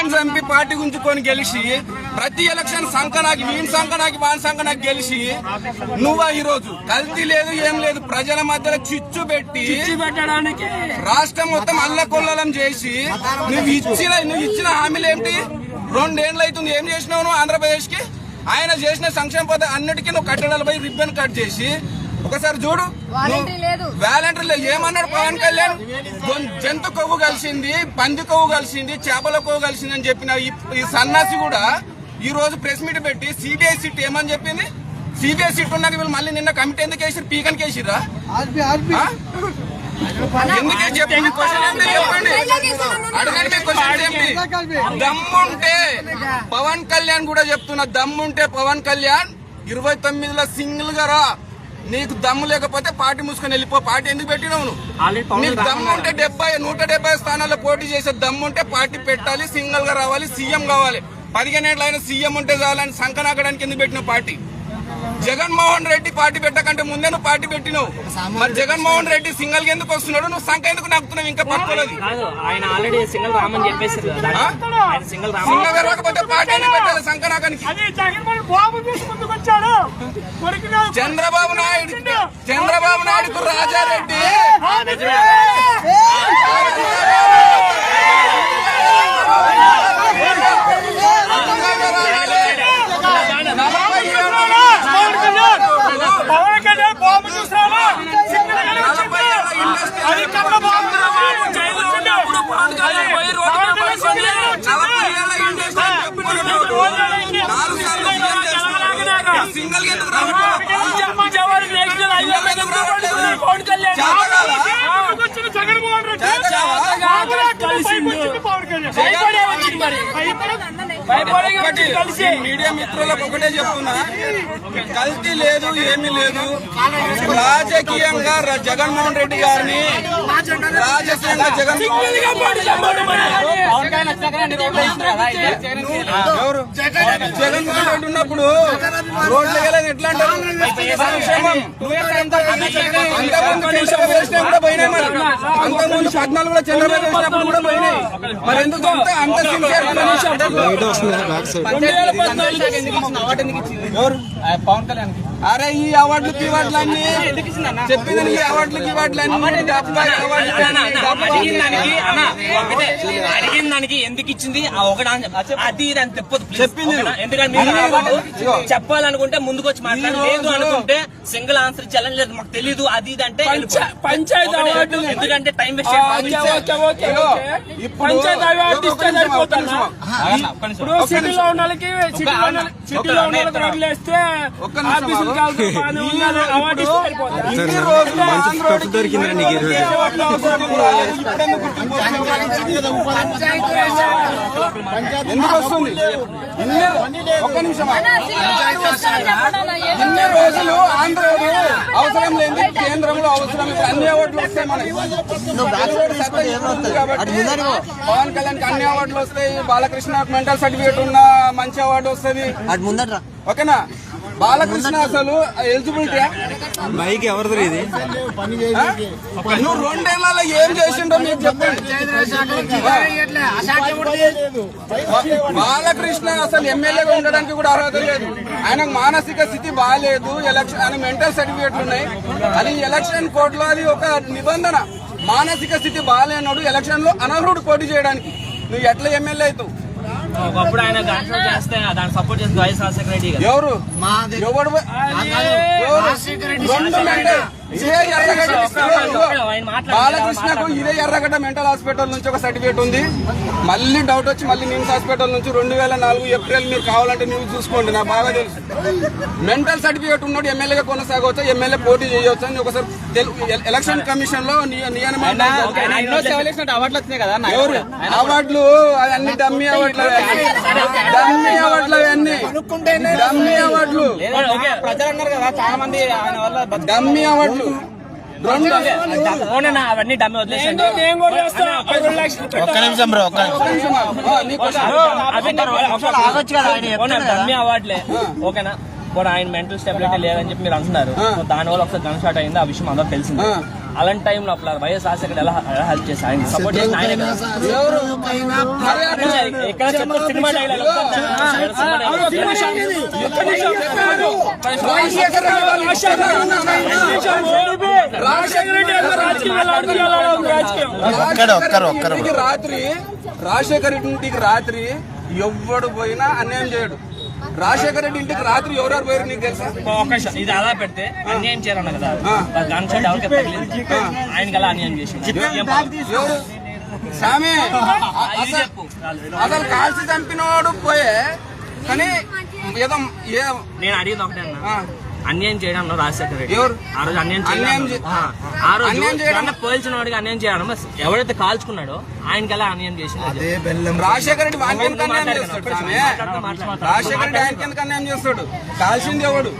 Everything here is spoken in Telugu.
ఎలక్షన్ చంపి పార్టీ గుంజుకొని గెలిచి ప్రతి ఎలక్షన్ సంకనాకి వీని సంకనాకి వాని సంకనాకి గెలిచి నువ్వా ఈ రోజు కల్తీ లేదు ఏం లేదు ప్రజల మధ్యలో చిచ్చు పెట్టి రాష్ట్రం మొత్తం అల్లకొల్లం చేసి నువ్వు ఇచ్చిన హామీలు ఏంటి? 2 ఏళ్ళు అవుతుంది. ఏం చేసినావు నువ్వు ఆంధ్రప్రదేశ్ కి? ఆయన చేసిన సంక్షేమ పథకం అన్నిటికీ నువ్వు కట్టడాలపై రిబ్బన్ కట్ చేసి ఒకసారి చూడు. వాలంటీర్ లేదు ఏమన్నాడు పవన్ కళ్యాణ్? జంతు కొవ్వు కలిసింది, పంది కొవ్వు కలిసింది, చేపల కొవ్వు కలిసింది అని చెప్పిన ఈ సన్నాసి కూడా ఈ రోజు ప్రెస్ మీట్ పెట్టి సిబిఐ సిట్ ఏమని చెప్పింది? సిబిఐ సిట్ ఉన్నాక వీళ్ళు మళ్ళీ నిన్న కమిటీ ఎందుకు వేసిరు? పీకన్కి వేసిరా? ఎందుకే చెప్పండి? అడగండి క్వశ్చన్ ఏంటి? దమ్ముంటే పవన్ కళ్యాణ్ కూడా చెప్తున్నా, దమ్ముంటే పవన్ కళ్యాణ్ 29లో సింగిల్ గా రా. నీకు దమ్ము లేకపోతే పార్టీ మూసుకొని వెళ్ళిపో. పార్టీ ఎందుకు పెట్టినావు నువ్వు? నీకు దమ్ము ఉంటే 170 స్థానాల్లో పోటీ చేసే దమ్ముంటే పార్టీ పెట్టాలి, సింగిల్ గా రావాలి, సీఎం కావాలి. 15 ఏళ్ళు అయినా సీఎం ఉంటే చాలని సంకనాకడానికి ఎందుకు పెట్టిన పార్టీ? జగన్మోహన్ రెడ్డి పార్టీ పెట్టకంటే ముందే నువ్వు పార్టీ పెట్టినావు. మరి జగన్మోహన్ రెడ్డి సింగల్ గా ఎందుకు వస్తున్నాడు? నువ్వు సంఖ ఎందుకు నక్కుతున్నావు? ఇంకా పట్టుకోలేదు. సింగల్ రాకపోతే పార్టీ ఎందుకు పెట్టాలి సంకనాకానికి? చంద్రబాబు నాయుడుకు రాజారెడ్డి సింగల్ మీడియా మిత్రులకు ఒకటే చెప్తున్నా, కల్తీ లేదు ఏమీ లేదు. రాజకీయంగా జగన్మోహన్ రెడ్డి గారిని రాజకీయంగా జగన్మోహన్ రెడ్డి ఉన్నప్పుడు రోడ్లు వెళ్ళదు ఎట్లా అంటారు? సంక్షేమం కూడా పోయినాయి. మరి అంతకుముందు 14 కూడా చంద్రబాబు వేసినప్పుడు కూడా పోయినాయి. మరి ఎందుకు అంత సిన్సియర్? పవన్ కళ్యాణ్ అరే ఈ అవార్డులు గివార్డులు అన్ని చెప్పిందని ఈ అవార్డులు గివార్డులు అడిగిన దానికి ఎందుకు ఇచ్చింది అది ఇది అని చెప్పింది. ఎందుకంటే చెప్పాలనుకుంటే ముందుకు వచ్చి మాట్లాడాలి, లేదు అనుకుంటే సింగిల్ ఆన్సర్ ఇచ్చాలని లేదు మాకు తెలీదు అది ఇది అంటే పంచాయతీ అవార్డు. ఎందుకంటే టైం వేస్ట్. పంచాయతీ అవార్డు ఇస్తే సరిపోతుంది. ఇప్పుడు సిటీలో ఉన్న వాళ్ళకి సిటీలో ఉన్న వాళ్ళకి వదిలేస్తే దొరికిందండి. ఎందుకు వస్తుంది? ఒక్క నిమిషం. ఇన్ని రోజులు ఆంధ్రలో అవసరం లేదు, కేంద్రంలో అవసరం. అన్ని అవార్డులు వస్తాయి మనకి కాబట్టి పవన్ కళ్యాణ్ అన్ని అవార్డులు వస్తాయి. బాలకృష్ణ మెంటల్ సర్టిఫికేట్ ఉన్న మంచి అవార్డు వస్తుంది. ఓకేనా? బాలకృష్ణ అసలు ఎలిజిబిలిటీ మైక్ ఎవరిది ఇది? నువ్వు 2 ఏళ్లలో ఏం చేసిండో మీరు చెప్పండి. బాలకృష్ణ అసలు ఎమ్మెల్యేగా ఉండడానికి కూడా అర్హత లేదు. ఆయనకు మానసిక స్థితి బాగాలేదు. ఎలక్షన్ ఆయన మెంటల్ సర్టిఫికేట్లు ఉన్నాయి. అది ఎలక్షన్ కోడ్ లో అది ఒక నిబంధన. మానసిక స్థితి బాగాలేనోడు ఎలక్షన్ లో అనర్హుడు పోటీ చేయడానికి. నువ్వు ఎట్లా ఎమ్మెల్యే అవుతావు? ఒకప్పుడు ఆయన చేస్తే దాన్ని సపోర్ట్ చేస్తుంది వైఎస్ రాజశేఖర రెడ్డి గారు. ఎవరు బాలకృష్ణకు ఇదే ఎర్రగడ్డ మెంటల్ హాస్పిటల్ నుంచి ఒక సర్టిఫికేట్ ఉంది. మళ్ళీ డౌట్ వచ్చి మళ్ళీ నిమ్స్ హాస్పిటల్ నుంచి 2004 ఏప్రిల్ మీరు కావాలంటే న్యూస్ చూసుకోండి, నాకు బాగా తెలుసు. మెంటల్ సర్టిఫికేట్ ఉన్నాడు ఎమ్మెల్యేగా కొనసాగవచ్చు, ఎమ్మెల్యే పోటీ చేయవచ్చు అని ఒకసారి ఎలక్షన్ కమిషన్ లో నియమం. అవార్డులు వచ్చినాయి కదా అవార్డులు అవన్నీ డమ్మీ అవార్డులు, డమ్మీ అవార్డులు, అవన్నీ డమ్మీ అవార్డులు. ప్రజలు అన్నారు కదా చాలా మంది ఆయన వల్ల డమ్మీ అవార్డులు. అవన్నీ డమ్మి వదిలేసండి. డమ్మి అవార్డులే ఓకేనా. కూడా ఆయన మెంటల్ స్టెబిలిటీ లేదని చెప్పి మీరు అంటున్నారు. దాని వల్ల ఒకసారి గన్ షాట్ అయింది, ఆ విషయం అందరూ తెలిసింది. అలాంటి టైంలో అప్పుడు వైఎస్ రాజశేఖర్ ఎలా హెల్ప్ చేసి ఆయన సపోర్ట్ చేసిన ఆయన ఎవరు మరి ఎక్కడ చెప్పు సినిమా డైలాగ్ రాజశేఖర్ ఇంటికి రాత్రి ఎవ్వడు పోయినా అన్యాయం చేయడు. రాజశేఖర రెడ్డి ఇంటికి రాత్రి ఎవరెవరు పోయారు నీకు తెలుసా? ఇది అలా పెడితే అన్యాయం చేయాలన్న కదా గన్ షాట్ ఎవరికి తగిలింది ఆయనకి అలా అన్యాయం చేసి ఎవరు సామే అసలు కాల్చి చంపినవాడు పోయే కానీ ఏదో నేను అడిగింది ఒకటే అన్న అన్యాయం చేయడం రాజశేఖర రెడ్డి ఎవరు ఆ రోజు అన్యాయం చేయడం పోల్చిన వాడికి అన్యాయం చేయడం ఎవరైతే కాల్చుకున్నాడో ఆయనకి అలా అన్యాయం చేసి రాజశేఖర రెడ్డి వానికి ఎందుకు అన్యాయం చేస్తాడు? రాజశేఖర రెడ్డి ఆయనకి ఎందుకు అన్యాయం చేస్తాడు? కాల్చింది ఎవడు